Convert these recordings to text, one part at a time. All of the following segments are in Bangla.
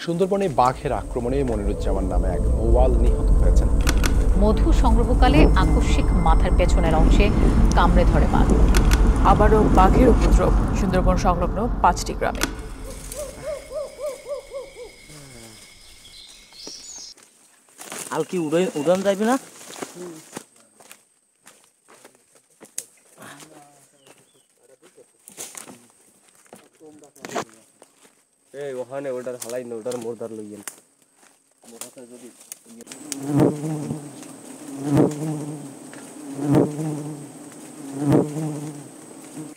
সুন্দরবনে বাঘের আক্রমণে মনিরুজ্জামান নামে এক মৌয়াল নিহত হয়েছেন। মধু সংগ্রহকালে আকস্মিক মাথার পেছনের অংশে কামড়ে ধরে বাঘ। আবারও বাঘের উপদ্রব সুন্দরবন সংলগ্ন 5টি গ্রামে। আলকি উড়ান যাইবে না? এই ওখানে ওটার হালাই না, ওটার মোরদার লইয়েন। যদি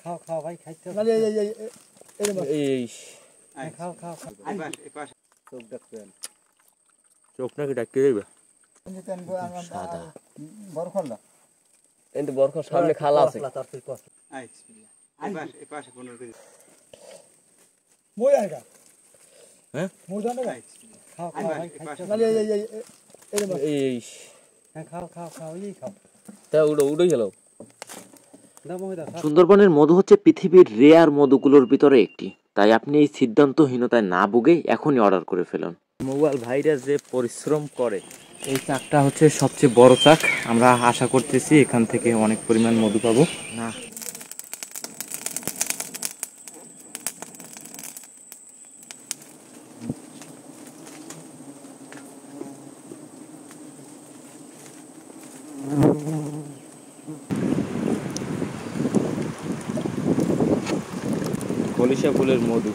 খাও ভাই, খাইতে চোখ ডাকবেন, চোখ নাকি ডাকিয়ে দেবে। বরখর সামনে খালা আছে। সুন্দরবনের মধু হচ্ছে পৃথিবীর রেয়ার মধুগুলোর ভিতরে একটি, তাই আপনি এই সিদ্ধান্তহীনতায় না ভুগে এখনই অর্ডার করে ফেলুন। মোবাইল ভাইরা যে পরিশ্রম করে, এই চাকটা হচ্ছে সবচেয়ে বড় চাক। আমরা আশা করতেছি এখান থেকে অনেক পরিমাণ মধু পাবো। না কলিশা ফুলের মধু।